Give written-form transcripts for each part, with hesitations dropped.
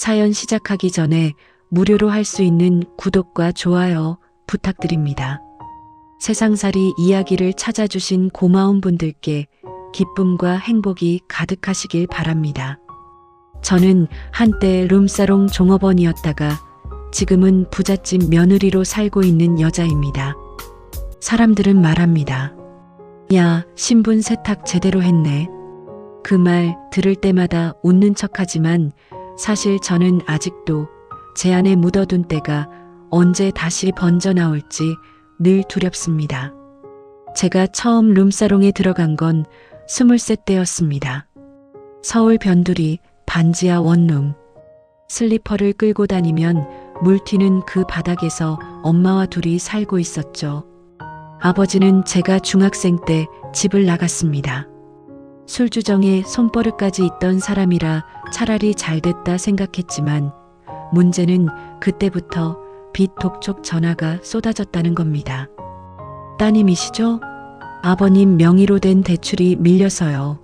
사연 시작하기 전에 무료로 할 수 있는 구독과 좋아요 부탁드립니다. 세상살이 이야기를 찾아주신 고마운 분들께 기쁨과 행복이 가득하시길 바랍니다. 저는 한때 룸사롱 종업원이었다가 지금은 부잣집 며느리로 살고 있는 여자입니다. 사람들은 말합니다. 야, 신분 세탁 제대로 했네. 그 말 들을 때마다 웃는 척하지만 사실 저는 아직도 제 안에 묻어둔 때가 언제 다시 번져 나올지 늘 두렵습니다. 제가 처음 룸사롱에 들어간 건 23 때였습니다. 서울 변두리 반지하 원룸. 슬리퍼를 끌고 다니면 물 튀는 그 바닥에서 엄마와 둘이 살고 있었죠. 아버지는 제가 중학생 때 집을 나갔습니다. 술주정에 손버릇까지 있던 사람이라 차라리 잘됐다 생각했지만 문제는 그때부터 빚 독촉 전화가 쏟아졌다는 겁니다. 따님이시죠? 아버님 명의로 된 대출이 밀려서요.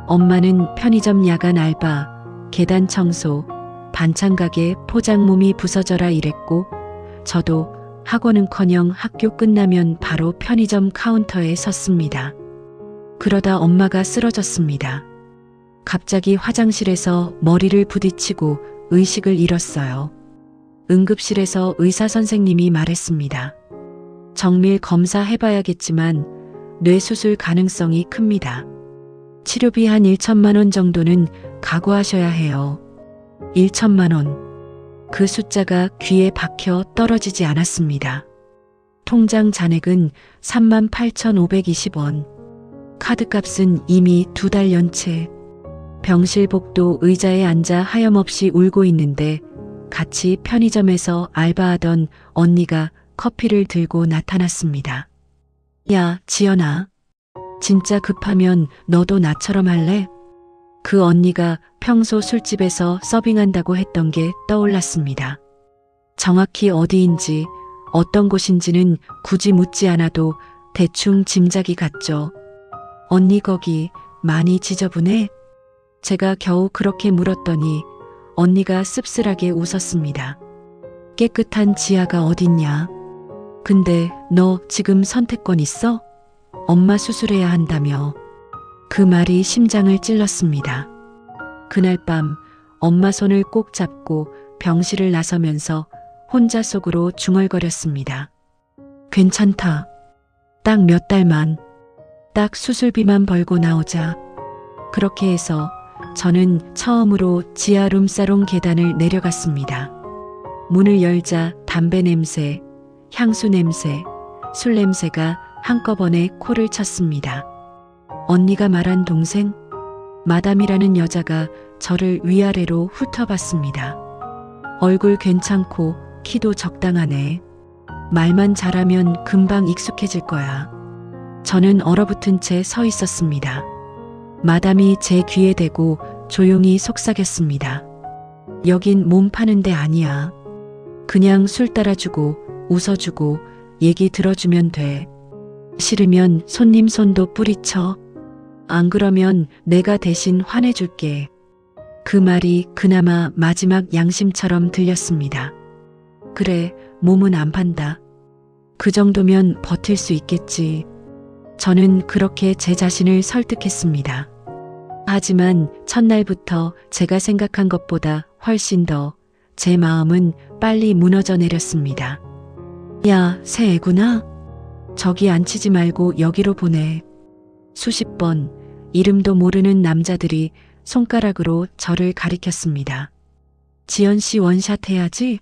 엄마는 편의점 야간 알바, 계단 청소, 반찬 가게 포장 몸이 부서져라 일했고 저도 학원은커녕 학교 끝나면 바로 편의점 카운터에 섰습니다. 그러다 엄마가 쓰러졌습니다. 갑자기 화장실에서 머리를 부딪히고 의식을 잃었어요. 응급실에서 의사 선생님이 말했습니다. 정밀 검사해봐야겠지만 뇌수술 가능성이 큽니다. 치료비 한 1천만 원 정도는 각오하셔야 해요. 1천만 원. 그 숫자가 귀에 박혀 떨어지지 않았습니다. 통장 잔액은 38,520원. 카드값은 이미 2달 연체. 병실복도 의자에 앉아 하염없이 울고 있는데 같이 편의점에서 알바하던 언니가 커피를 들고 나타났습니다. 야, 지연아. 진짜 급하면 너도 나처럼 할래? 그 언니가 평소 술집에서 서빙한다고 했던 게 떠올랐습니다. 정확히 어디인지 어떤 곳인지는 굳이 묻지 않아도 대충 짐작이 갔죠. 언니 거기 많이 지저분해? 제가 겨우 그렇게 물었더니 언니가 씁쓸하게 웃었습니다. 깨끗한 지하가 어딨냐? 근데 너 지금 선택권 있어? 엄마 수술해야 한다며. 그 말이 심장을 찔렀습니다. 그날 밤 엄마 손을 꼭 잡고 병실을 나서면서 혼자 속으로 중얼거렸습니다. 괜찮다. 딱 몇 달만. 딱 수술비만 벌고 나오자. 그렇게 해서 저는 처음으로 지하 룸사롱 계단을 내려갔습니다. 문을 열자 담배 냄새, 향수 냄새, 술 냄새가 한꺼번에 코를 쳤습니다. 언니가 말한 동생? 마담이라는 여자가 저를 위아래로 훑어봤습니다. 얼굴 괜찮고 키도 적당하네. 말만 잘하면 금방 익숙해질 거야. 저는 얼어붙은 채 서 있었습니다. 마담이 제 귀에 대고 조용히 속삭였습니다. 여긴 몸 파는 데 아니야. 그냥 술 따라주고 웃어주고 얘기 들어주면 돼. 싫으면 손님 손도 뿌리쳐. 안 그러면 내가 대신 화내줄게. 그 말이 그나마 마지막 양심처럼 들렸습니다. 그래, 몸은 안 판다. 그 정도면 버틸 수 있겠지. 저는 그렇게 제 자신을 설득했습니다. 하지만 첫날부터 제가 생각한 것보다 훨씬 더 제 마음은 빨리 무너져 내렸습니다. 야, 새 애구나? 저기 앉히지 말고 여기로 보내. 수십 번 이름도 모르는 남자들이 손가락으로 저를 가리켰습니다. 지연 씨 원샷 해야지.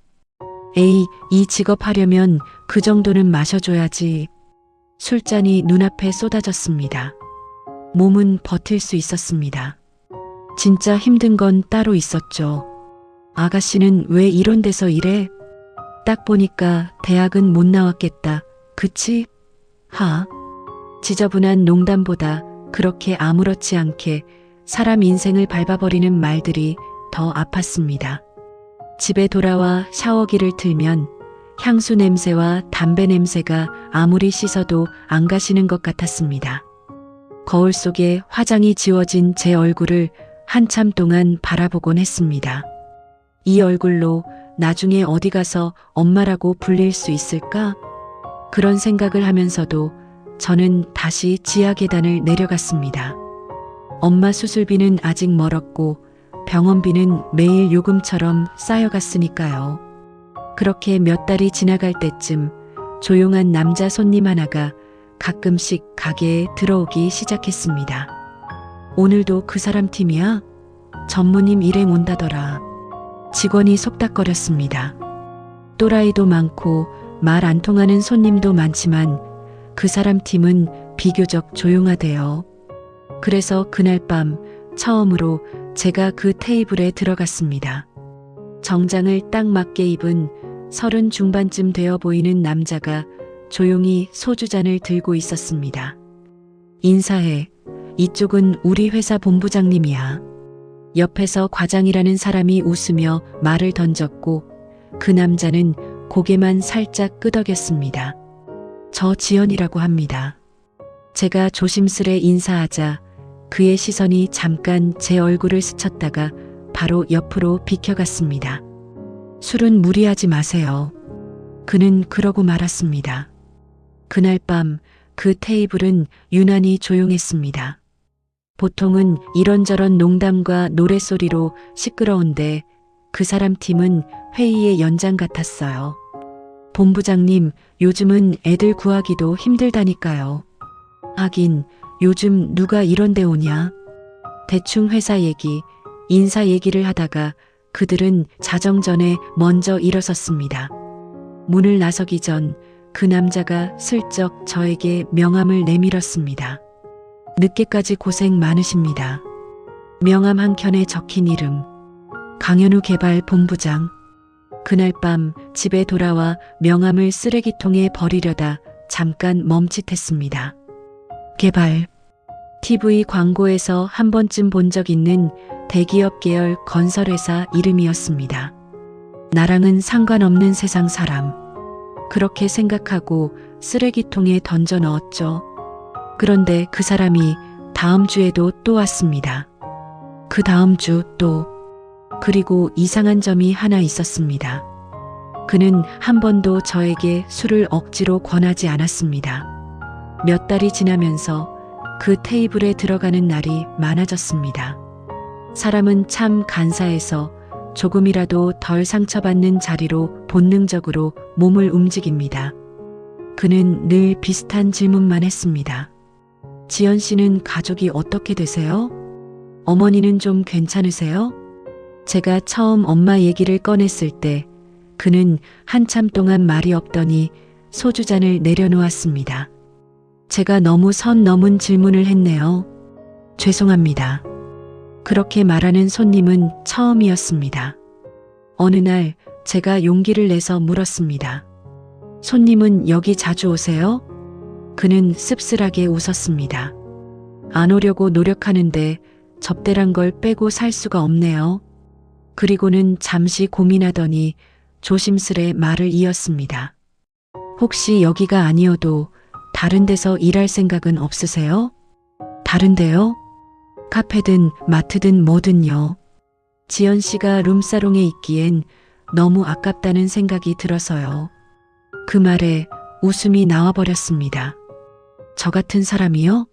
에이, 이 직업 하려면 그 정도는 마셔줘야지. 술잔이 눈앞에 쏟아졌습니다. 몸은 버틸 수 있었습니다. 진짜 힘든 건 따로 있었죠. 아가씨는 왜 이런 데서 일해? 딱 보니까 대학은 못 나왔겠다. 그치? 하. 지저분한 농담보다 그렇게 아무렇지 않게 사람 인생을 밟아버리는 말들이 더 아팠습니다. 집에 돌아와 샤워기를 틀면 향수 냄새와 담배 냄새가 아무리 씻어도 안 가시는 것 같았습니다. 거울 속에 화장이 지워진 제 얼굴을 한참 동안 바라보곤 했습니다. 이 얼굴로 나중에 어디 가서 엄마라고 불릴 수 있을까? 그런 생각을 하면서도 저는 다시 지하 계단을 내려갔습니다. 엄마 수술비는 아직 멀었고 병원비는 매일 요금처럼 쌓여갔으니까요. 그렇게 몇 달이 지나갈 때쯤 조용한 남자 손님 하나가 가끔씩 가게에 들어오기 시작했습니다. 오늘도 그 사람 팀이야? 전무님 일행 온다더라. 직원이 속닥거렸습니다. 또라이도 많고 말 안 통하는 손님도 많지만 그 사람 팀은 비교적 조용하대요. 그래서 그날 밤 처음으로 제가 그 테이블에 들어갔습니다. 정장을 딱 맞게 입은 30 중반쯤 되어 보이는 남자가 조용히 소주잔을 들고 있었습니다. 인사해. 이쪽은 우리 회사 본부장님이야. 옆에서 과장이라는 사람이 웃으며 말을 던졌고 그 남자는 고개만 살짝 끄덕였습니다. 저 지연이라고 합니다. 제가 조심스레 인사하자 그의 시선이 잠깐 제 얼굴을 스쳤다가 바로 옆으로 비켜갔습니다. 술은 무리하지 마세요. 그는 그러고 말았습니다. 그날 밤 그 테이블은 유난히 조용했습니다. 보통은 이런저런 농담과 노랫소리로 시끄러운데 그 사람 팀은 회의의 연장 같았어요. 본부장님, 요즘은 애들 구하기도 힘들다니까요. 하긴 요즘 누가 이런 데 오냐? 대충 회사 얘기, 인사 얘기를 하다가 그들은 자정전에 먼저 일어섰습니다. 문을 나서기 전 그 남자가 슬쩍 저에게 명함을 내밀었습니다. 늦게까지 고생 많으십니다. 명함 한켠에 적힌 이름, 강현우 개발 본부장. 그날 밤 집에 돌아와 명함을 쓰레기통에 버리려다 잠깐 멈칫했습니다. 개발. TV 광고에서 한 번쯤 본 적 있는 대기업 계열 건설회사 이름이었습니다. 나랑은 상관없는 세상 사람. 그렇게 생각하고 쓰레기통에 던져 넣었죠. 그런데 그 사람이 다음 주에도 또 왔습니다. 그 다음 주 또. 그리고 이상한 점이 하나 있었습니다. 그는 한 번도 저에게 술을 억지로 권하지 않았습니다. 몇 달이 지나면서 그 테이블에 들어가는 날이 많아졌습니다. 사람은 참 간사해서 조금이라도 덜 상처받는 자리로 본능적으로 몸을 움직입니다. 그는 늘 비슷한 질문만 했습니다. 지연 씨는 가족이 어떻게 되세요? 어머니는 좀 괜찮으세요? 제가 처음 엄마 얘기를 꺼냈을 때 그는 한참 동안 말이 없더니 소주잔을 내려놓았습니다. 제가 너무 선 넘은 질문을 했네요. 죄송합니다. 그렇게 말하는 손님은 처음이었습니다. 어느 날 제가 용기를 내서 물었습니다. 손님은 여기 자주 오세요? 그는 씁쓸하게 웃었습니다. 안 오려고 노력하는데 접대란 걸 빼고 살 수가 없네요. 그리고는 잠시 고민하더니 조심스레 말을 이었습니다. 혹시 여기가 아니어도 다른 데서 일할 생각은 없으세요? 다른 데요? 카페든 마트든 뭐든요. 지연 씨가 룸사롱에 있기엔 너무 아깝다는 생각이 들어서요. 그 말에 웃음이 나와버렸습니다. 저 같은 사람이요?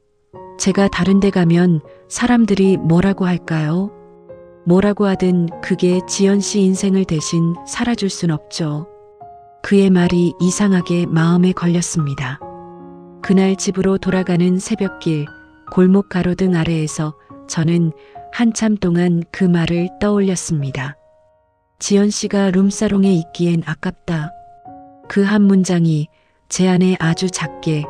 제가 다른 데 가면 사람들이 뭐라고 할까요? 뭐라고 하든 그게 지연 씨 인생을 대신 살아줄 순 없죠. 그의 말이 이상하게 마음에 걸렸습니다. 그날 집으로 돌아가는 새벽길, 골목 가로등 아래에서 저는 한참 동안 그 말을 떠올렸습니다. 지연 씨가 룸사롱에 있기엔 아깝다. 그 한 문장이 제 안에 아주 작게,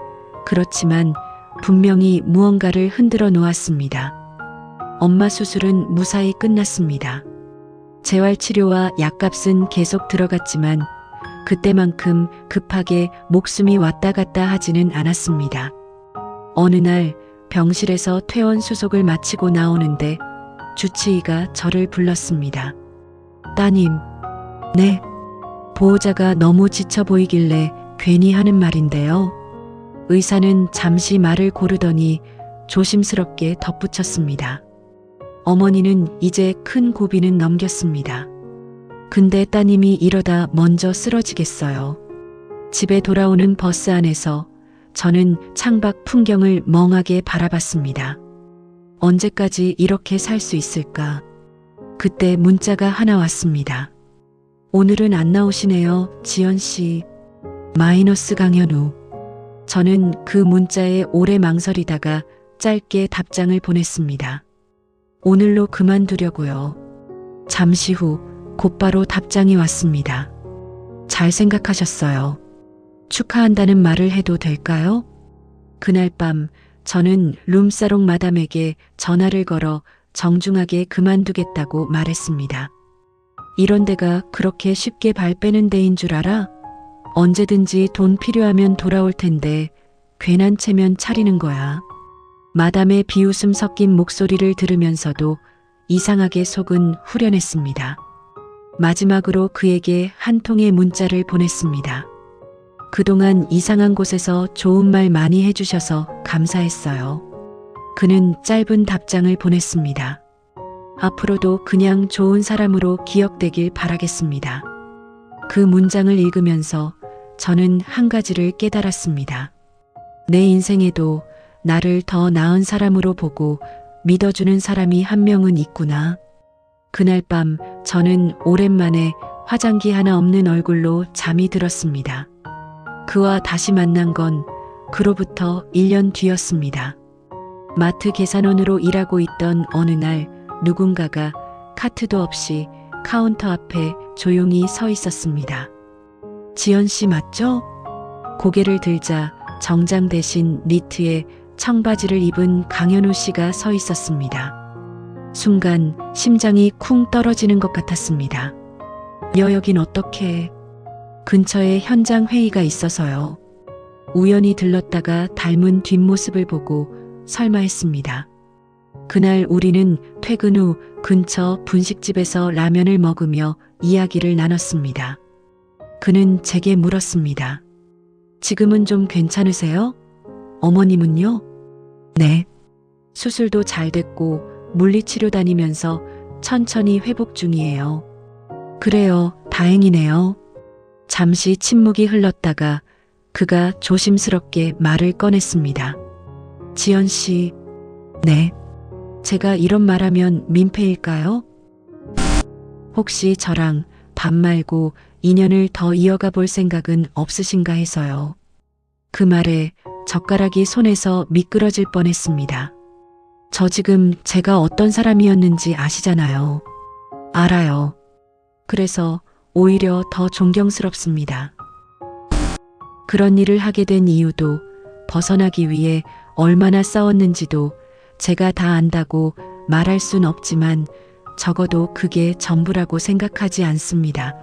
그렇지만 분명히 무언가를 흔들어 놓았습니다. 엄마 수술은 무사히 끝났습니다. 재활치료와 약값은 계속 들어갔지만 그때만큼 급하게 목숨이 왔다 갔다 하지는 않았습니다. 어느 날 병실에서 퇴원 수속을 마치고 나오는데 주치의가 저를 불렀습니다. 따님. 네. 보호자가 너무 지쳐 보이길래 괜히 하는 말인데요. 의사는 잠시 말을 고르더니 조심스럽게 덧붙였습니다. 어머니는 이제 큰 고비는 넘겼습니다. 근데 따님이 이러다 먼저 쓰러지겠어요. 집에 돌아오는 버스 안에서 저는 창밖 풍경을 멍하게 바라봤습니다. 언제까지 이렇게 살 수 있을까? 그때 문자가 하나 왔습니다. 오늘은 안 나오시네요, 지연 씨. 마이너스 강현우. 저는 그 문자에 오래 망설이다가 짧게 답장을 보냈습니다. 오늘로 그만두려고요. 잠시 후 곧바로 답장이 왔습니다. 잘 생각하셨어요. 축하한다는 말을 해도 될까요? 그날 밤 저는 룸사롱 마담에게 전화를 걸어 정중하게 그만두겠다고 말했습니다. 이런 데가 그렇게 쉽게 발 빼는 데인 줄 알아? 언제든지 돈 필요하면 돌아올 텐데 괜한 체면 차리는 거야. 마담의 비웃음 섞인 목소리를 들으면서도 이상하게 속은 후련했습니다. 마지막으로 그에게 한 통의 문자를 보냈습니다. 그동안 이상한 곳에서 좋은 말 많이 해주셔서 감사했어요. 그는 짧은 답장을 보냈습니다. 앞으로도 그냥 좋은 사람으로 기억되길 바라겠습니다. 그 문장을 읽으면서 저는 한 가지를 깨달았습니다. 내 인생에도 나를 더 나은 사람으로 보고 믿어주는 사람이 한 명은 있구나. 그날 밤 저는 오랜만에 화장기 하나 없는 얼굴로 잠이 들었습니다. 그와 다시 만난 건 그로부터 1년 뒤였습니다. 마트 계산원으로 일하고 있던 어느 날 누군가가 카트도 없이 카운터 앞에 조용히 서 있었습니다. 지연 씨 맞죠? 고개를 들자 정장 대신 니트에 청바지를 입은 강현우 씨가 서 있었습니다. 순간 심장이 쿵 떨어지는 것 같았습니다. 여긴 어떻게? 근처에 현장 회의가 있어서요. 우연히 들렀다가 닮은 뒷모습을 보고 설마 했습니다. 그날 우리는 퇴근 후 근처 분식집에서 라면을 먹으며 이야기를 나눴습니다. 그는 제게 물었습니다. 지금은 좀 괜찮으세요? 어머님은요? 네. 수술도 잘 됐고 물리치료 다니면서 천천히 회복 중이에요. 그래요, 다행이네요. 잠시 침묵이 흘렀다가 그가 조심스럽게 말을 꺼냈습니다. 지연 씨, 네. 제가 이런 말하면 민폐일까요? 혹시 저랑 밥 말고 인연을 더 이어가 볼 생각은 없으신가 해서요. 그 말에 젓가락이 손에서 미끄러질 뻔했습니다. 저 지금 제가 어떤 사람이었는지 아시잖아요. 알아요. 그래서 오히려 더 존경스럽습니다. 그런 일을 하게 된 이유도 벗어나기 위해 얼마나 싸웠는지도 제가 다 안다고 말할 순 없지만 적어도 그게 전부라고 생각하지 않습니다.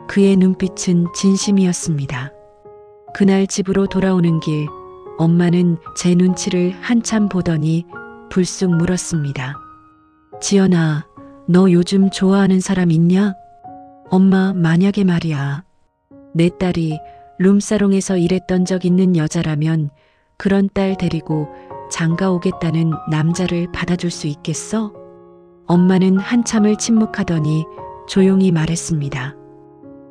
그의 눈빛은 진심이었습니다. 그날 집으로 돌아오는 길, 엄마는 제 눈치를 한참 보더니 불쑥 물었습니다. 지연아, 너 요즘 좋아하는 사람 있냐? 엄마, 만약에 말이야. 내 딸이 룸사롱에서 일했던 적 있는 여자라면 그런 딸 데리고 장가 오겠다는 남자를 받아줄 수 있겠어? 엄마는 한참을 침묵하더니 조용히 말했습니다.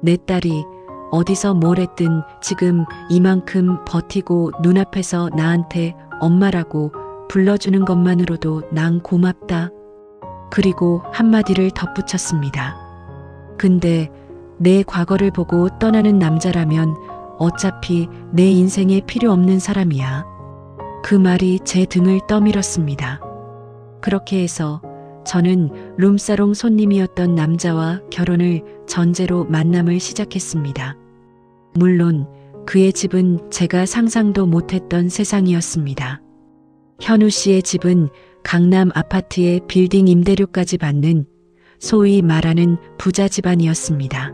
내 딸이 어디서 뭘 했든 지금 이만큼 버티고 눈앞에서 나한테 엄마라고 불러주는 것만으로도 난 고맙다. 그리고 한마디를 덧붙였습니다. 근데 내 과거를 보고 떠나는 남자라면 어차피 내 인생에 필요 없는 사람이야. 그 말이 제 등을 떠밀었습니다. 그렇게 해서 저는 룸사롱 손님이었던 남자와 결혼을 전제로 만남을 시작했습니다. 물론 그의 집은 제가 상상도 못했던 세상이었습니다. 현우 씨의 집은 강남 아파트의 빌딩 임대료까지 받는 소위 말하는 부자 집안이었습니다.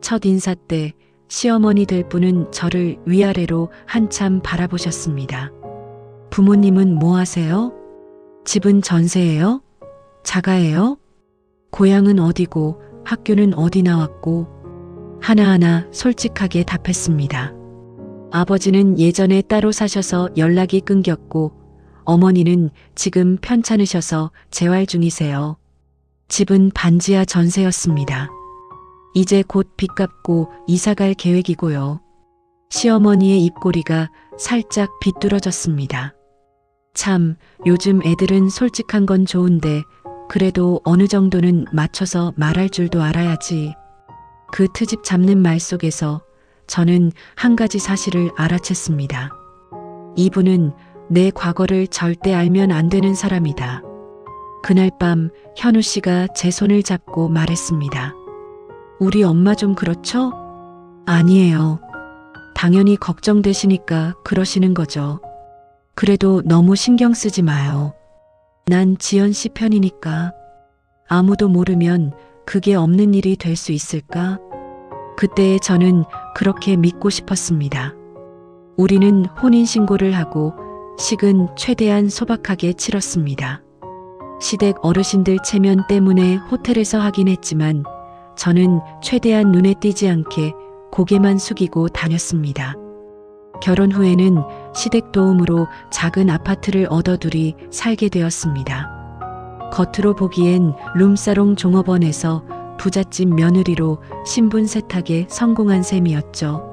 첫 인사 때 시어머니 될 분은 저를 위아래로 한참 바라보셨습니다. 부모님은 뭐 하세요? 집은 전세예요? 자가예요? 고향은 어디고 학교는 어디 나왔고? 하나하나 솔직하게 답했습니다. 아버지는 예전에 따로 사셔서 연락이 끊겼고 어머니는 지금 편찮으셔서 재활 중이세요. 집은 반지하 전세였습니다. 이제 곧 빚 갚고 이사 갈 계획이고요. 시어머니의 입꼬리가 살짝 비뚤어졌습니다. 참, 요즘 애들은 솔직한 건 좋은데 그래도 어느 정도는 맞춰서 말할 줄도 알아야지. 그 트집 잡는 말 속에서 저는 한 가지 사실을 알아챘습니다. 이분은 내 과거를 절대 알면 안 되는 사람이다. 그날 밤 현우 씨가 제 손을 잡고 말했습니다. 우리 엄마 좀 그렇죠? 아니에요. 당연히 걱정되시니까 그러시는 거죠. 그래도 너무 신경 쓰지 마요. 난 지연 씨 편이니까. 아무도 모르면 그게 없는 일이 될 수 있을까? 그때의 저는 그렇게 믿고 싶었습니다. 우리는 혼인신고를 하고 식은 최대한 소박하게 치렀습니다. 시댁 어르신들 체면 때문에 호텔에서 하긴 했지만 저는 최대한 눈에 띄지 않게 고개만 숙이고 다녔습니다. 결혼 후에는 시댁 도움으로 작은 아파트를 얻어둘이 살게 되었습니다. 겉으로 보기엔 룸사롱 종업원에서 부잣집 며느리로 신분 세탁에 성공한 셈이었죠.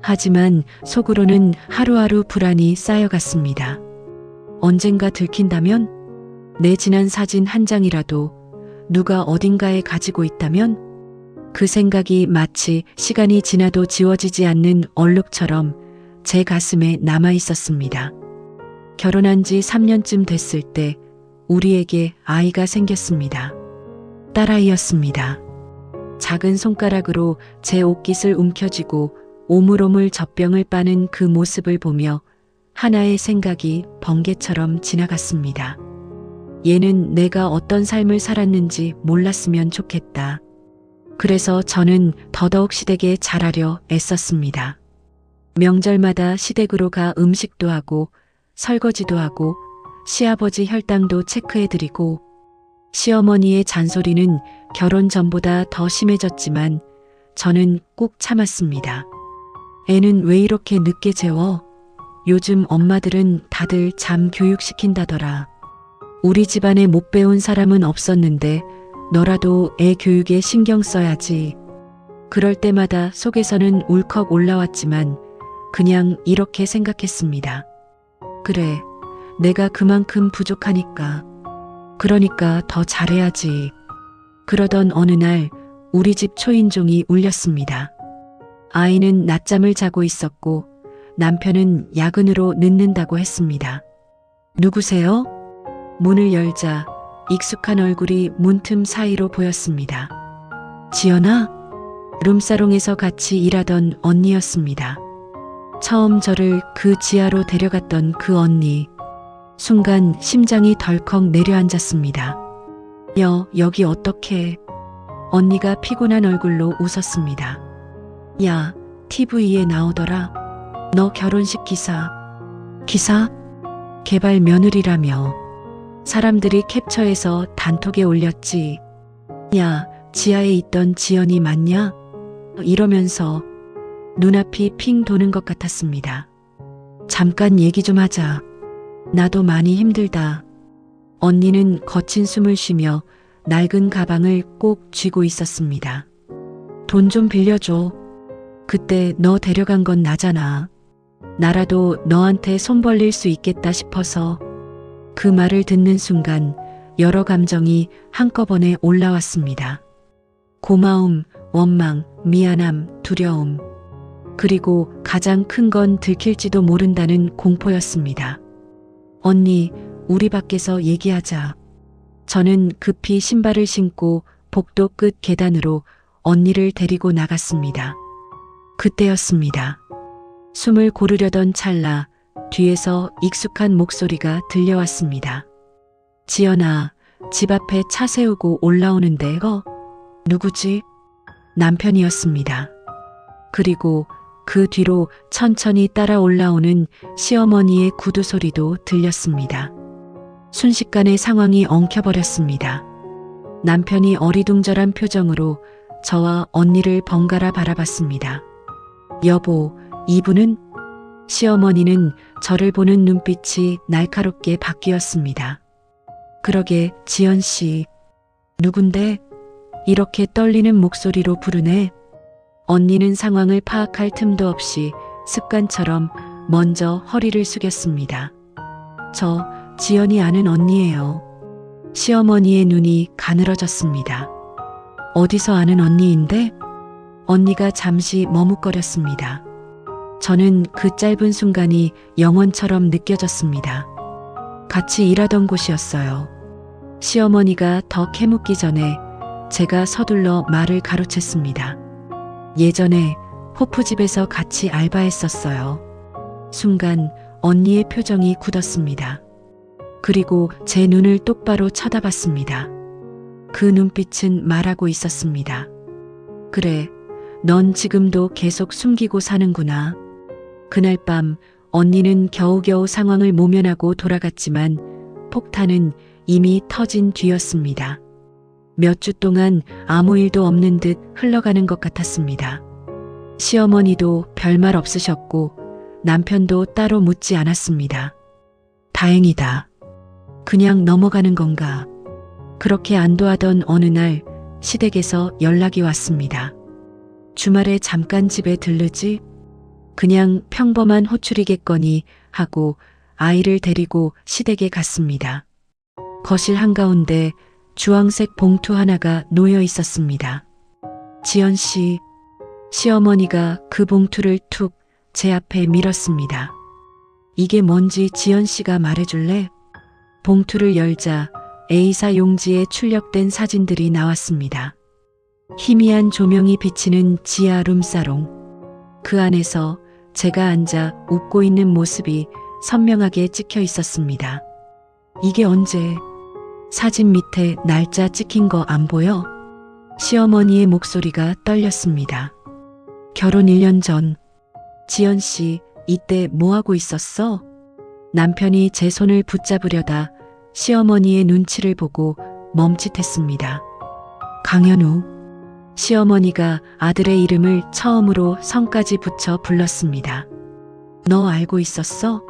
하지만 속으로는 하루하루 불안이 쌓여갔습니다. 언젠가 들킨다면? 내 지난 사진 한 장이라도 누가 어딘가에 가지고 있다면? 그 생각이 마치 시간이 지나도 지워지지 않는 얼룩처럼 제 가슴에 남아 있었습니다. 결혼한 지 3년쯤 됐을 때 우리에게 아이가 생겼습니다. 딸아이였습니다. 작은 손가락으로 제 옷깃을 움켜쥐고 오물오물 젖병을 빠는 그 모습을 보며 하나의 생각이 번개처럼 지나갔습니다. 얘는 내가 어떤 삶을 살았는지 몰랐으면 좋겠다. 그래서 저는 더더욱 시댁에 잘하려 애썼습니다. 명절마다 시댁으로 가 음식도 하고 설거지도 하고 시아버지 혈당도 체크해드리고 시어머니의 잔소리는 결혼 전보다 더 심해졌지만 저는 꾹 참았습니다. 애는 왜 이렇게 늦게 재워? 요즘 엄마들은 다들 잠 교육시킨다더라. 우리 집안에 못 배운 사람은 없었는데 너라도 애 교육에 신경 써야지. 그럴 때마다 속에서는 울컥 올라왔지만 그냥 이렇게 생각했습니다. 그래, 내가 그만큼 부족하니까. 그러니까 더 잘해야지. 그러던 어느 날 우리 집 초인종이 울렸습니다. 아이는 낮잠을 자고 있었고 남편은 야근으로 늦는다고 했습니다. 누구세요? 문을 열자 익숙한 얼굴이 문틈 사이로 보였습니다. 지연아? 룸사롱에서 같이 일하던 언니였습니다. 처음 저를 그 지하로 데려갔던 그 언니. 순간 심장이 덜컥 내려앉았습니다. 여기 어떡해. 언니가 피곤한 얼굴로 웃었습니다. 야, TV에 나오더라. 너 결혼식 기사. 기사? 개발 며느리라며. 사람들이 캡처해서 단톡에 올렸지. 야, 지하에 있던 지연이 맞냐? 이러면서 눈앞이 핑 도는 것 같았습니다. 잠깐 얘기 좀 하자. 나도 많이 힘들다. 언니는 거친 숨을 쉬며 낡은 가방을 꼭 쥐고 있었습니다. 돈 좀 빌려줘. 그때 너 데려간 건 나잖아. 나라도 너한테 손 벌릴 수 있겠다 싶어서. 그 말을 듣는 순간 여러 감정이 한꺼번에 올라왔습니다. 고마움, 원망, 미안함, 두려움. 그리고 가장 큰 건 들킬지도 모른다는 공포였습니다. 언니, 우리 밖에서 얘기하자. 저는 급히 신발을 신고 복도 끝 계단으로 언니를 데리고 나갔습니다. 그때였습니다. 숨을 고르려던 찰나 뒤에서 익숙한 목소리가 들려왔습니다. 지연아, 집 앞에 차 세우고 올라오는데 누구지? 남편이었습니다. 그리고 그 뒤로 천천히 따라 올라오는 시어머니의 구두 소리도 들렸습니다. 순식간에 상황이 엉켜버렸습니다. 남편이 어리둥절한 표정으로 저와 언니를 번갈아 바라봤습니다. 여보, 이분은? 시어머니는 저를 보는 눈빛이 날카롭게 바뀌었습니다. 그러게, 지연 씨. 누군데? 이렇게 떨리는 목소리로 부르네. 언니는 상황을 파악할 틈도 없이 습관처럼 먼저 허리를 숙였습니다. 저 지연이 아는 언니예요. 시어머니의 눈이 가늘어졌습니다. 어디서 아는 언니인데? 언니가 잠시 머뭇거렸습니다. 저는 그 짧은 순간이 영원처럼 느껴졌습니다. 같이 일하던 곳이었어요. 시어머니가 더 캐묻기 전에 제가 서둘러 말을 가로챘습니다. 예전에 호프집에서 같이 알바했었어요. 순간 언니의 표정이 굳었습니다. 그리고 제 눈을 똑바로 쳐다봤습니다. 그 눈빛은 말하고 있었습니다. 그래, 넌 지금도 계속 숨기고 사는구나. 그날 밤 언니는 겨우겨우 상황을 모면하고 돌아갔지만 폭탄은 이미 터진 뒤였습니다. 몇 주 동안 아무 일도 없는 듯 흘러가는 것 같았습니다. 시어머니도 별말 없으셨고 남편도 따로 묻지 않았습니다. 다행이다. 그냥 넘어가는 건가. 그렇게 안도하던 어느 날 시댁에서 연락이 왔습니다. 주말에 잠깐 집에 들르지? 그냥 평범한 호출이겠거니 하고 아이를 데리고 시댁에 갔습니다. 거실 한가운데 주황색 봉투 하나가 놓여 있었습니다. 지연 씨, 시어머니가 그 봉투를 툭 제 앞에 밀었습니다. 이게 뭔지 지연 씨가 말해줄래? 봉투를 열자 A사 용지에 출력된 사진들이 나왔습니다. 희미한 조명이 비치는 지하 룸사롱. 그 안에서 제가 앉아 웃고 있는 모습이 선명하게 찍혀 있었습니다. 이게 언제? 사진 밑에 날짜 찍힌 거 안 보여? 시어머니의 목소리가 떨렸습니다. 결혼 1년 전. 지연 씨, 이때 뭐 하고 있었어? 남편이 제 손을 붙잡으려다 시어머니의 눈치를 보고 멈칫했습니다. 강현우. 시어머니가 아들의 이름을 처음으로 성까지 붙여 불렀습니다. 너 알고 있었어?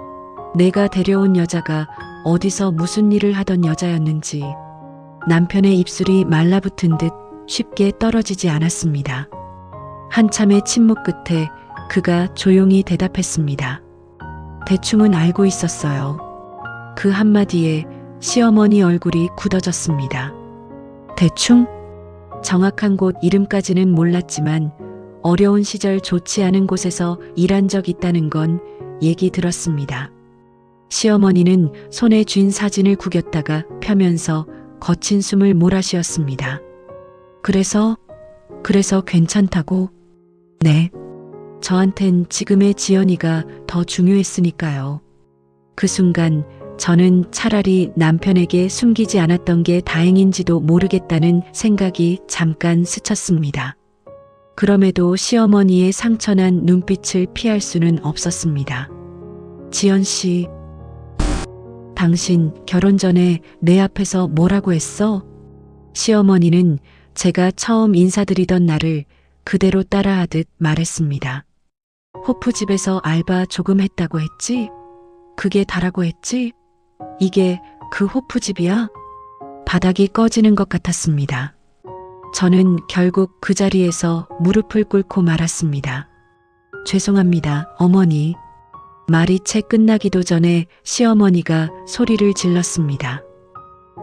내가 데려온 여자가 어디서 무슨 일을 하던 여자였는지. 남편의 입술이 말라붙은 듯 쉽게 떨어지지 않았습니다. 한참의 침묵 끝에 그가 조용히 대답했습니다. 대충은 알고 있었어요. 그 한마디에 시어머니 얼굴이 굳어졌습니다. 대충? 정확한 곳 이름까지는 몰랐지만 어려운 시절 좋지 않은 곳에서 일한 적 있다는 건 얘기 들었습니다. 시어머니는 손에 쥔 사진을 구겼다가 펴면서 거친 숨을 몰아쉬었습니다. 그래서 괜찮다고? 네. 저한텐 지금의 지연이가 더 중요했으니까요. 그 순간 저는 차라리 남편에게 숨기지 않았던 게 다행인지도 모르겠다는 생각이 잠깐 스쳤습니다. 그럼에도 시어머니의 상처난 눈빛을 피할 수는 없었습니다. 지연 씨, 당신 결혼 전에 내 앞에서 뭐라고 했어? 시어머니는 제가 처음 인사드리던 날을 그대로 따라하듯 말했습니다. 호프집에서 알바 조금 했다고 했지? 그게 다라고 했지? 이게 그 호프집이야? 바닥이 꺼지는 것 같았습니다. 저는 결국 그 자리에서 무릎을 꿇고 말았습니다. 죄송합니다, 어머니. 말이 채 끝나기도 전에 시어머니가 소리를 질렀습니다.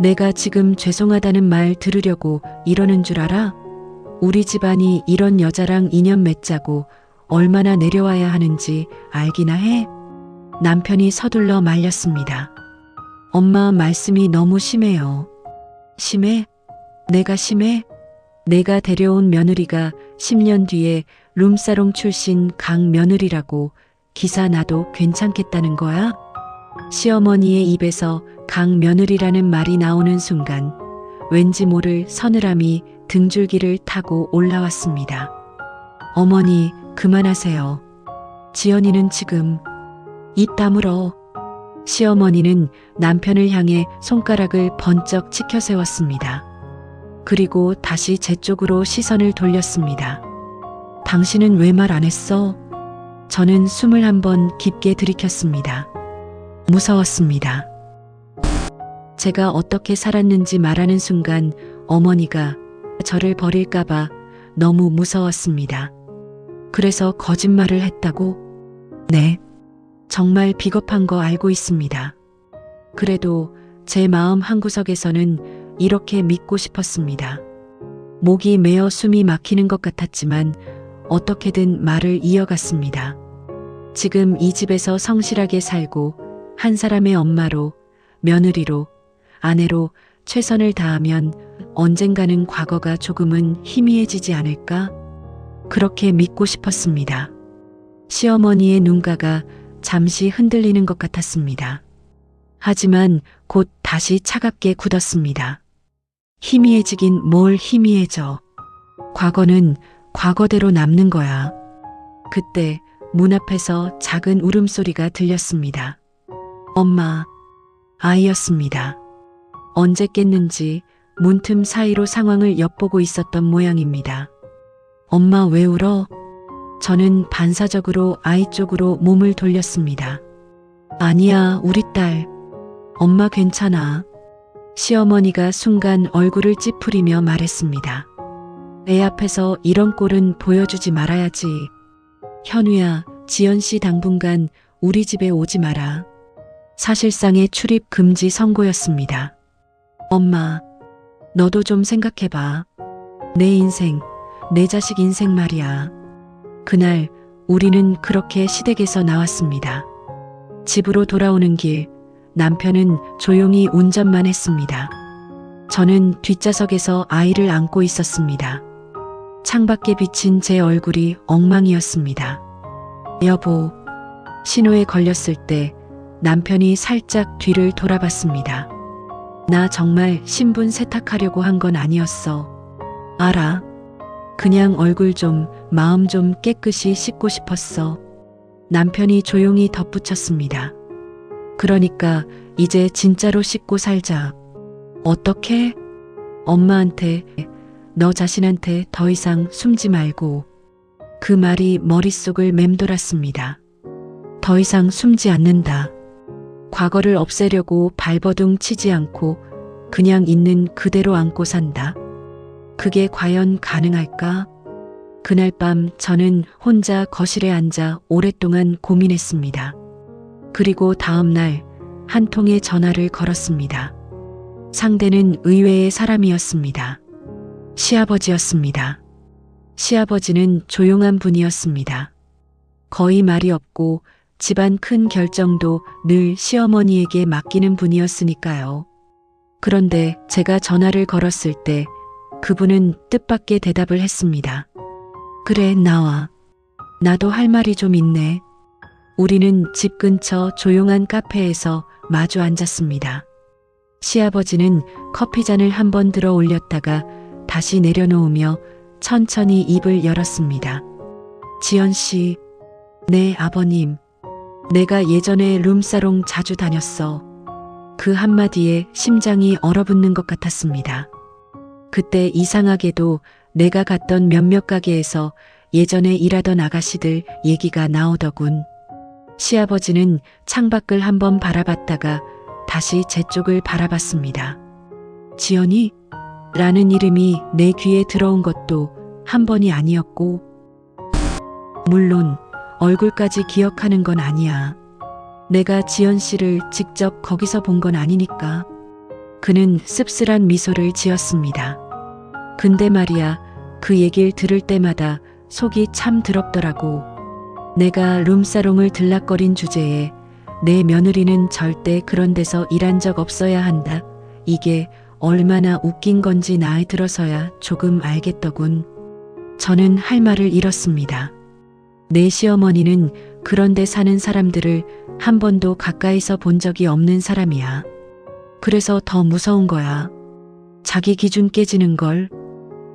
내가 지금 죄송하다는 말 들으려고 이러는 줄 알아? 우리 집안이 이런 여자랑 인연 맺자고 얼마나 내려와야 하는지 알기나 해? 남편이 서둘러 말렸습니다. 엄마 말씀이 너무 심해요. 심해? 내가 심해? 내가 데려온 며느리가 10년 뒤에 룸사롱 출신 강 며느리라고 기사 나도 괜찮겠다는 거야? 시어머니의 입에서 강 며느리라는 말이 나오는 순간 왠지 모를 서늘함이 등줄기를 타고 올라왔습니다. 어머니, 그만하세요. 지연이는 지금 입 다물어. 시어머니는 남편을 향해 손가락을 번쩍 치켜 세웠습니다. 그리고 다시 제 쪽으로 시선을 돌렸습니다. 당신은 왜 말 안 했어? 저는 숨을 한번 깊게 들이켰습니다. 무서웠습니다. 제가 어떻게 살았는지 말하는 순간 어머니가 저를 버릴까봐 너무 무서웠습니다. 그래서 거짓말을 했다고? 네. 정말 비겁한 거 알고 있습니다. 그래도 제 마음 한구석에서는 이렇게 믿고 싶었습니다. 목이 메어 숨이 막히는 것 같았지만 어떻게든 말을 이어갔습니다. 지금 이 집에서 성실하게 살고 한 사람의 엄마로, 며느리로, 아내로 최선을 다하면 언젠가는 과거가 조금은 희미해지지 않을까? 그렇게 믿고 싶었습니다. 시어머니의 눈가가 잠시 흔들리는 것 같았습니다. 하지만 곧 다시 차갑게 굳었습니다. 희미해지긴 뭘 희미해져. 과거는 과거대로 남는 거야. 그때 문 앞에서 작은 울음소리가 들렸습니다. 엄마, 아이였습니다. 언제 깼는지 문틈 사이로 상황을 엿보고 있었던 모양입니다. 엄마 왜 울어? 저는 반사적으로 아이 쪽으로 몸을 돌렸습니다. 아니야, 우리 딸. 엄마 괜찮아. 시어머니가 순간 얼굴을 찌푸리며 말했습니다. 애 앞에서 이런 꼴은 보여주지 말아야지. 현우야, 지연 씨 당분간 우리 집에 오지 마라. 사실상의 출입 금지 선고였습니다. 엄마, 너도 좀 생각해봐. 내 인생, 내 자식 인생 말이야. 그날 우리는 그렇게 시댁에서 나왔습니다. 집으로 돌아오는 길, 남편은 조용히 운전만 했습니다. 저는 뒷좌석에서 아이를 안고 있었습니다. 창밖에 비친 제 얼굴이 엉망이었습니다. 여보, 신호에 걸렸을 때 남편이 살짝 뒤를 돌아봤습니다. 나 정말 신분 세탁하려고 한 건 아니었어. 알아. 그냥 얼굴 좀, 마음 좀 깨끗이 씻고 싶었어. 남편이 조용히 덧붙였습니다. 그러니까 이제 진짜로 씻고 살자. 어떻게? 엄마한테, 너 자신한테 더 이상 숨지 말고. 그 말이 머릿속을 맴돌았습니다. 더 이상 숨지 않는다. 과거를 없애려고 발버둥 치지 않고 그냥 있는 그대로 안고 산다. 그게 과연 가능할까? 그날 밤 저는 혼자 거실에 앉아 오랫동안 고민했습니다. 그리고 다음 날 한 통의 전화를 걸었습니다. 상대는 의외의 사람이었습니다. 시아버지였습니다. 시아버지는 조용한 분이었습니다. 거의 말이 없고 집안 큰 결정도 늘 시어머니에게 맡기는 분이었으니까요. 그런데 제가 전화를 걸었을 때 그분은 뜻밖의 대답을 했습니다. 그래, 나와. 나도 할 말이 좀 있네. 우리는 집 근처 조용한 카페에서 마주 앉았습니다. 시아버지는 커피잔을 한번 들어 올렸다가 다시 내려놓으며 천천히 입을 열었습니다. 지연 씨, 네, 아버님. 내가 예전에 룸사롱 자주 다녔어. 그 한마디에 심장이 얼어붙는 것 같았습니다. 그때 이상하게도 내가 갔던 몇몇 가게에서 예전에 일하던 아가씨들 얘기가 나오더군. 시아버지는 창밖을 한번 바라봤다가 다시 제 쪽을 바라봤습니다. 지연이? 라는 이름이 내 귀에 들어온 것도 한 번이 아니었고, 물론 얼굴까지 기억하는 건 아니야. 내가 지연 씨를 직접 거기서 본 건 아니니까. 그는 씁쓸한 미소를 지었습니다. 근데 말이야, 그 얘기를 들을 때마다 속이 참 더럽더라고. 내가 룸사롱을 들락거린 주제에 내 며느리는 절대 그런 데서 일한 적 없어야 한다. 이게 얼마나 웃긴 건지 나이 들어서야 조금 알겠더군. 저는 할 말을 잃었습니다. 내 시어머니는 그런 데 사는 사람들을 한 번도 가까이서 본 적이 없는 사람이야. 그래서 더 무서운 거야. 자기 기준 깨지는 걸.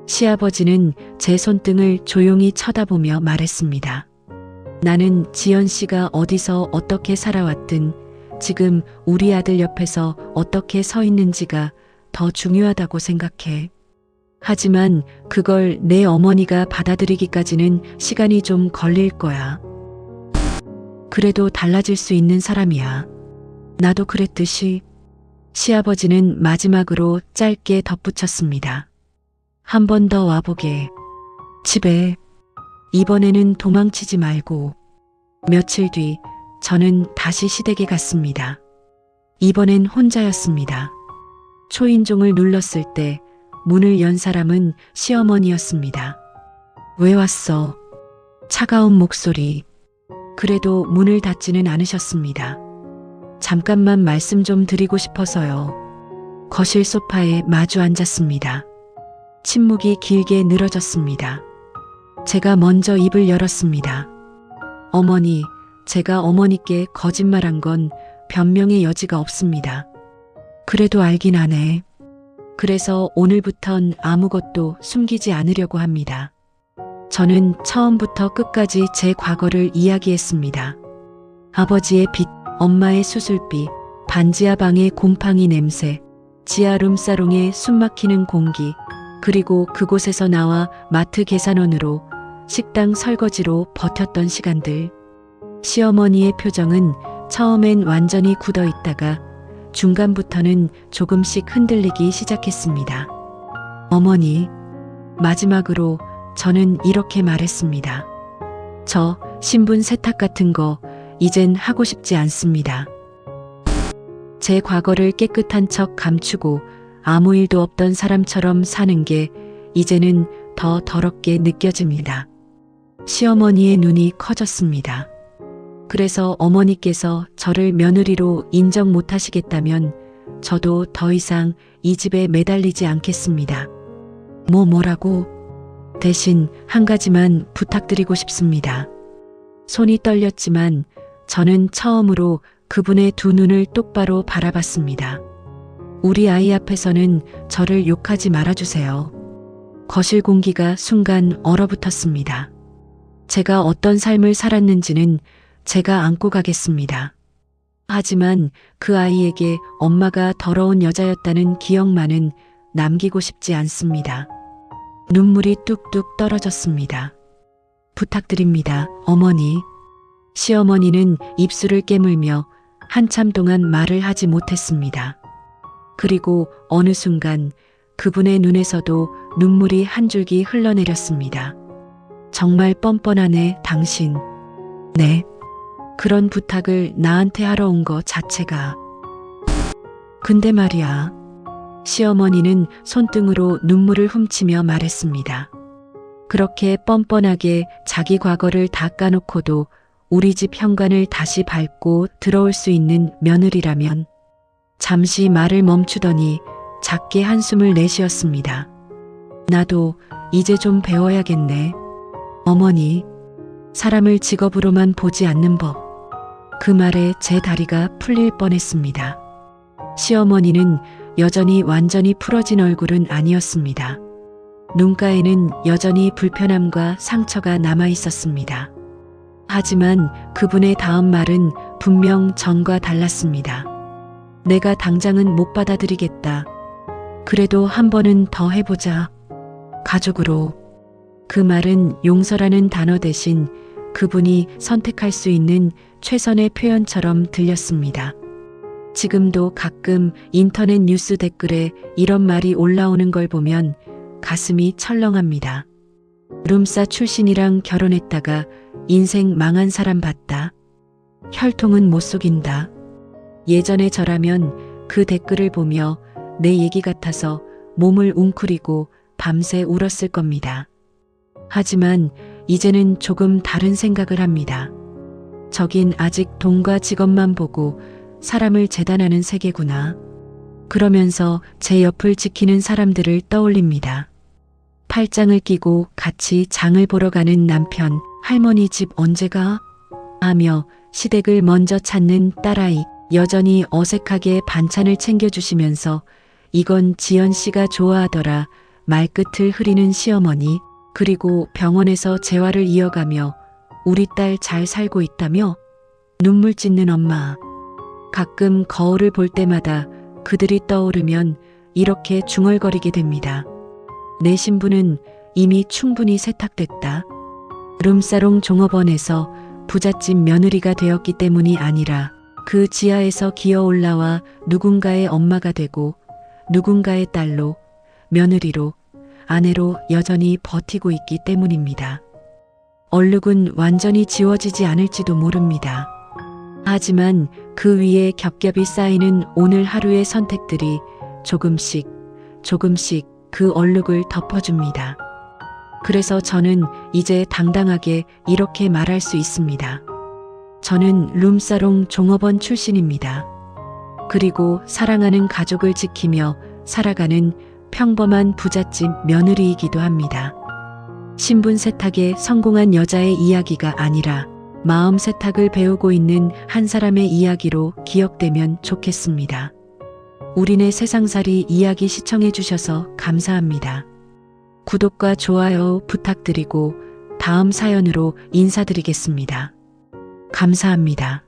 시아버지는 제 손등을 조용히 쳐다보며 말했습니다. 나는 지연 씨가 어디서 어떻게 살아왔든 지금 우리 아들 옆에서 어떻게 서 있는지가 더 중요하다고 생각해. 하지만 그걸 내 어머니가 받아들이기까지는 시간이 좀 걸릴 거야. 그래도 달라질 수 있는 사람이야. 나도 그랬듯이. 시아버지는 마지막으로 짧게 덧붙였습니다. 한 번 더 와보게. 집에. 이번에는 도망치지 말고. 며칠 뒤 저는 다시 시댁에 갔습니다. 이번엔 혼자였습니다. 초인종을 눌렀을 때 문을 연 사람은 시어머니였습니다. 왜 왔어? 차가운 목소리. 그래도 문을 닫지는 않으셨습니다. 잠깐만 말씀 좀 드리고 싶어서요. 거실 소파에 마주 앉았습니다. 침묵이 길게 늘어졌습니다. 제가 먼저 입을 열었습니다. 어머니, 제가 어머니께 거짓말한 건 변명의 여지가 없습니다. 그래도 알긴 하네. 그래서 오늘부턴 아무것도 숨기지 않으려고 합니다. 저는 처음부터 끝까지 제 과거를 이야기했습니다. 아버지의 빚, 엄마의 수술비, 반지하 방의 곰팡이 냄새, 지하 룸사롱의 숨막히는 공기, 그리고 그곳에서 나와 마트 계산원으로 식당 설거지로 버텼던 시간들. 시어머니의 표정은 처음엔 완전히 굳어 있다가 중간부터는 조금씩 흔들리기 시작했습니다. 어머니, 마지막으로 저는 이렇게 말했습니다. 저 신분 세탁 같은 거 이젠 하고 싶지 않습니다. 제 과거를 깨끗한 척 감추고 아무 일도 없던 사람처럼 사는 게 이제는 더 더럽게 느껴집니다. 시어머니의 눈이 커졌습니다. 그래서 어머니께서 저를 며느리로 인정 못하시겠다면 저도 더 이상 이 집에 매달리지 않겠습니다. 뭐라고? 대신 한 가지만 부탁드리고 싶습니다. 손이 떨렸지만 저는 처음으로 그분의 두 눈을 똑바로 바라봤습니다. 우리 아이 앞에서는 저를 욕하지 말아주세요. 거실 공기가 순간 얼어붙었습니다. 제가 어떤 삶을 살았는지는 제가 안고 가겠습니다. 하지만 그 아이에게 엄마가 더러운 여자였다는 기억만은 남기고 싶지 않습니다. 눈물이 뚝뚝 떨어졌습니다. 부탁드립니다, 어머니. 시어머니는 입술을 깨물며 한참 동안 말을 하지 못했습니다. 그리고 어느 순간 그분의 눈에서도 눈물이 한 줄기 흘러내렸습니다. 정말 뻔뻔하네, 당신. 네. 그런 부탁을 나한테 하러 온 거 자체가. 근데 말이야. 시어머니는 손등으로 눈물을 훔치며 말했습니다. 그렇게 뻔뻔하게 자기 과거를 다 까놓고도 우리 집 현관을 다시 밟고 들어올 수 있는 며느리라면. 잠시 말을 멈추더니 작게 한숨을 내쉬었습니다. 나도 이제 좀 배워야겠네. 어머니, 사람을 직업으로만 보지 않는 법. 그 말에 제 다리가 풀릴 뻔했습니다. 시어머니는 여전히 완전히 풀어진 얼굴은 아니었습니다. 눈가에는 여전히 불편함과 상처가 남아 있었습니다. 하지만 그분의 다음 말은 분명 전과 달랐습니다. 내가 당장은 못 받아들이겠다. 그래도 한 번은 더 해보자. 가족으로. 그 말은 용서라는 단어 대신 그분이 선택할 수 있는 최선의 표현처럼 들렸습니다. 지금도 가끔 인터넷 뉴스 댓글에 이런 말이 올라오는 걸 보면 가슴이 철렁합니다. 룸싸 출신이랑 결혼했다가 인생 망한 사람 봤다. 혈통은 못 속인다. 예전에 저라면 그 댓글을 보며 내 얘기 같아서 몸을 웅크리고 밤새 울었을 겁니다. 하지만 이제는 조금 다른 생각을 합니다. 저긴 아직 돈과 직업만 보고 사람을 재단하는 세계구나. 그러면서 제 옆을 지키는 사람들을 떠올립니다. 팔짱을 끼고 같이 장을 보러 가는 남편, 할머니 집 언제 가? 하며 시댁을 먼저 찾는 딸아이, 여전히 어색하게 반찬을 챙겨주시면서 이건 지연 씨가 좋아하더라 말끝을 흐리는 시어머니, 그리고 병원에서 재활을 이어가며 우리 딸 잘 살고 있다며 눈물 찢는 엄마. 가끔 거울을 볼 때마다 그들이 떠오르면 이렇게 중얼거리게 됩니다. 내 신분은 이미 충분히 세탁됐다. 룸사롱 종업원에서 부잣집 며느리가 되었기 때문이 아니라 그 지하에서 기어 올라와 누군가의 엄마가 되고 누군가의 딸로, 며느리로, 아내로 여전히 버티고 있기 때문입니다. 얼룩은 완전히 지워지지 않을지도 모릅니다. 하지만 그 위에 겹겹이 쌓이는 오늘 하루의 선택들이 조금씩 그 얼룩을 덮어줍니다. 그래서 저는 이제 당당하게 이렇게 말할 수 있습니다. 저는 룸사롱 종업원 출신입니다. 그리고 사랑하는 가족을 지키며 살아가는 평범한 부잣집 며느리이기도 합니다. 신분 세탁에 성공한 여자의 이야기가 아니라 마음 세탁을 배우고 있는 한 사람의 이야기로 기억되면 좋겠습니다. 우리네 세상살이 이야기 시청해 주셔서 감사합니다. 구독과 좋아요 부탁드리고 다음 사연으로 인사드리겠습니다. 감사합니다.